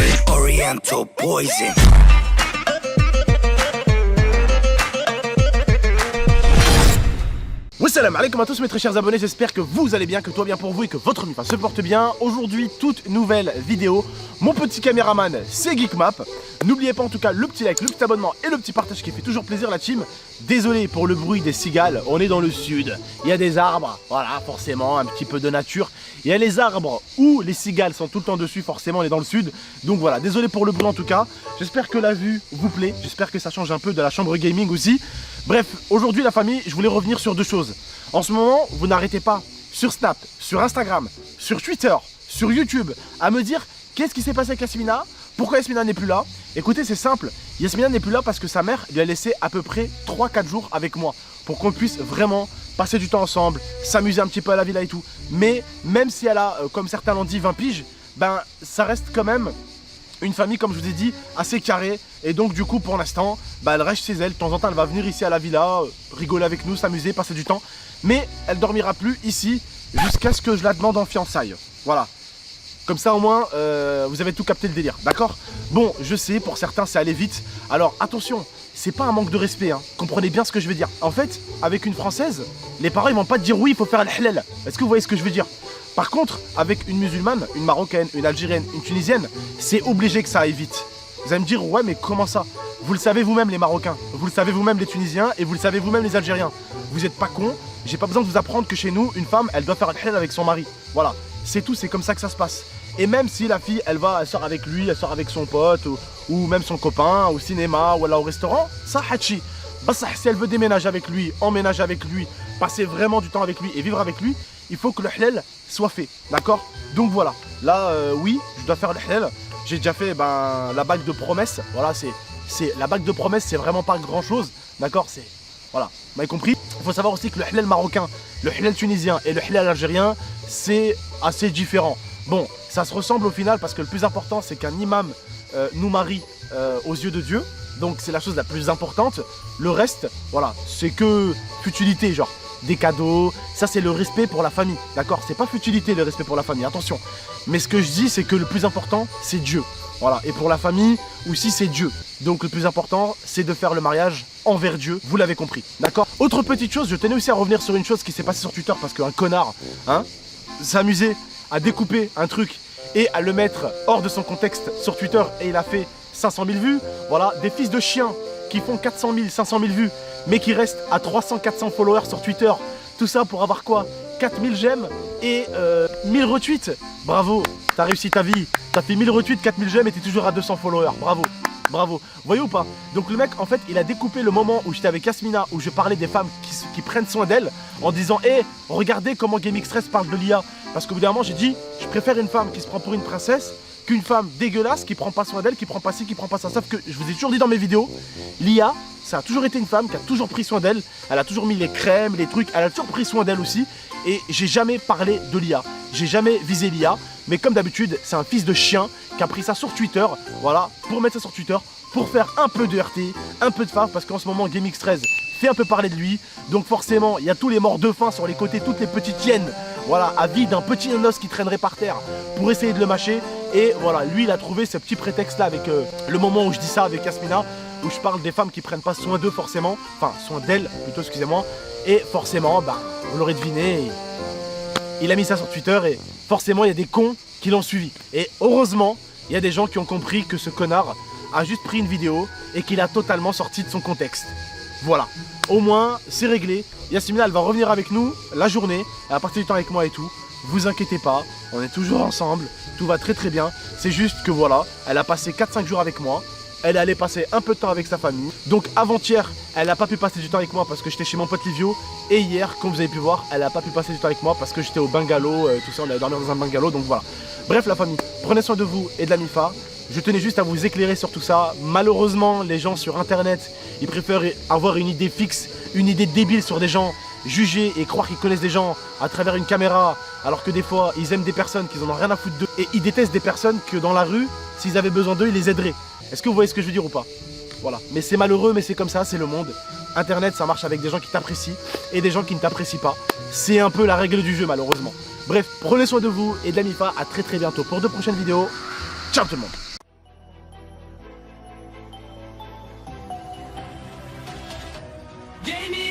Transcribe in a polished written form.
it Oriental poison. Salam alaikum à tous mes très chers abonnés, j'espère que vous allez bien, que tout va bien pour vous et que votre MIFA se porte bien. Aujourd'hui, toute nouvelle vidéo. Mon petit caméraman, c'est Geekmap. N'oubliez pas en tout cas le petit like, le petit abonnement et le petit partage qui fait toujours plaisir la team. Désolé pour le bruit des cigales, on est dans le sud. Il y a des arbres, voilà, forcément, un petit peu de nature. Il y a les arbres où les cigales sont tout le temps dessus, forcément on est dans le sud. Donc voilà, désolé pour le bruit en tout cas. J'espère que la vue vous plaît, j'espère que ça change un peu de la chambre gaming aussi. Bref, aujourd'hui la famille, je voulais revenir sur deux choses. En ce moment, vous n'arrêtez pas sur Snap, sur Instagram, sur Twitter, sur YouTube à me dire qu'est-ce qui s'est passé avec Yasmina, pourquoi Yasmina n'est plus là. Écoutez, c'est simple, Yasmina n'est plus là parce que sa mère lui a laissé à peu près 3-4 jours avec moi pour qu'on puisse vraiment passer du temps ensemble, s'amuser un petit peu à la villa et tout. Mais même si elle a, comme certains l'ont dit, 20 piges, ben ça reste quand même une famille, comme je vous ai dit, assez carrée. Et donc du coup pour l'instant, bah, elle reste chez elle. De temps en temps elle va venir ici à la villa, rigoler avec nous, s'amuser, passer du temps. Mais elle dormira plus ici jusqu'à ce que je la demande en fiançailles. Voilà. Comme ça au moins vous avez tout capté le délire, d'accord? Bon, je sais, pour certains c'est aller vite. Alors attention, c'est pas un manque de respect, hein. Comprenez bien ce que je veux dire. En fait, avec une française, les parents ils vont pas te dire oui, il faut faire le halal. Est-ce que vous voyez ce que je veux dire? Par contre, avec une musulmane, une marocaine, une algérienne, une tunisienne, c'est obligé que ça aille vite. Vous allez me dire, ouais, mais comment ça? Vous le savez vous-même les Marocains, vous le savez vous-même les Tunisiens et vous le savez vous-même les Algériens. Vous n'êtes pas cons, j'ai pas besoin de vous apprendre que chez nous, une femme, elle doit faire le halal avec son mari. Voilà, c'est tout, c'est comme ça que ça se passe. Et même si la fille, elle sort avec lui, elle sort avec son pote, ou même son copain, au cinéma, ou alors au restaurant, ça hachi. Bah ça, si elle veut déménager avec lui, emménager avec lui, passer vraiment du temps avec lui et vivre avec lui, il faut que le halal soit fait, d'accord? Donc voilà, là, oui, je dois faire le halal. J'ai déjà fait la bague de promesse, voilà, la bague de promesse, c'est vraiment pas grand chose, d'accord? C'est, voilà, vous m'avez compris? Il faut savoir aussi que le halal marocain, le halal tunisien et le halal algérien, c'est assez différent. Bon, ça se ressemble au final parce que le plus important, c'est qu'un imam nous marie aux yeux de Dieu. Donc c'est la chose la plus importante. Le reste, voilà, c'est que futilité, genre des cadeaux. Ça c'est le respect pour la famille, d'accord? C'est pas futilité le respect pour la famille, attention. Mais ce que je dis, c'est que le plus important, c'est Dieu. Voilà, et pour la famille aussi, c'est Dieu. Donc le plus important, c'est de faire le mariage envers Dieu, vous l'avez compris, d'accord? Autre petite chose, je tenais aussi à revenir sur une chose qui s'est passée sur Twitter parce qu'un connard, hein, s'amusait à découper un truc et à le mettre hors de son contexte sur Twitter et il a fait 500 000 vues. Voilà, des fils de chiens qui font 400 000, 500 000 vues mais qui restent à 300, 400 followers sur Twitter. Tout ça pour avoir quoi? 4000 j'aime et 1000 retweets. Bravo, t'as réussi ta vie. T'as fait 1000 retweets, 4000 j'aime et t'es toujours à 200 followers. Bravo. Bravo, vous voyez ou pas? Donc le mec en fait il a découpé le moment où j'étais avec Yasmina, où je parlais des femmes qui prennent soin d'elles, en disant hé, regardez comment GameXtress parle de l'IA. Parce qu'au bout d'un moment j'ai dit, je préfère une femme qui se prend pour une princesse qu'une femme dégueulasse qui prend pas soin d'elle, qui prend pas ci, qui prend pas ça. Sauf que je vous ai toujours dit dans mes vidéos, l'IA, ça a toujours été une femme qui a toujours pris soin d'elle. Elle a toujours mis les crèmes, les trucs, elle a toujours pris soin d'elle aussi. Et j'ai jamais parlé de l'IA, j'ai jamais visé l'IA. Mais comme d'habitude, c'est un fils de chien qui a pris ça sur Twitter, voilà, pour mettre ça sur Twitter, pour faire un peu de RT, un peu de fave, parce qu'en ce moment GameXtress fait un peu parler de lui. Donc forcément, il y a tous les morts de faim sur les côtés, toutes les petites hyènes, voilà, avides d'un petit os qui traînerait par terre pour essayer de le mâcher. Et voilà, lui il a trouvé ce petit prétexte là avec le moment où je dis ça avec Yasmina, où je parle des femmes qui prennent pas soin d'eux forcément, enfin soin d'elles plutôt, excusez-moi. Et forcément, vous l'aurez deviné, il a mis ça sur Twitter et forcément il y a des cons qui l'ont suivi. Et heureusement, il y a des gens qui ont compris que ce connard a juste pris une vidéo et qu'il a totalement sorti de son contexte. Voilà, au moins c'est réglé. Yasmina elle va revenir avec nous la journée, elle va passer du temps avec moi et tout. Vous inquiétez pas, on est toujours ensemble, tout va très très bien. C'est juste que voilà, elle a passé 4-5 jours avec moi. Elle est allée passer un peu de temps avec sa famille. Donc avant-hier, elle n'a pas pu passer du temps avec moi parce que j'étais chez mon pote Livio. Et hier, comme vous avez pu voir, elle n'a pas pu passer du temps avec moi parce que j'étais au bungalow, tout ça, on allait dormir dans un bungalow, donc voilà. Bref la famille, prenez soin de vous et de la MIFA. Je tenais juste à vous éclairer sur tout ça. Malheureusement, les gens sur internet, ils préfèrent avoir une idée fixe, une idée débile sur des gens, juger et croire qu'ils connaissent des gens à travers une caméra, alors que des fois, ils aiment des personnes qu'ils en ont rien à foutre d'eux. Et ils détestent des personnes que dans la rue, s'ils avaient besoin d'eux, ils les aideraient. Est-ce que vous voyez ce que je veux dire ou pas? Voilà, mais c'est malheureux, mais c'est comme ça, c'est le monde. Internet, ça marche avec des gens qui t'apprécient et des gens qui ne t'apprécient pas. C'est un peu la règle du jeu, malheureusement. Bref, prenez soin de vous et de la MIFA. À très très bientôt pour de prochaines vidéos. Ciao tout le monde. Gaming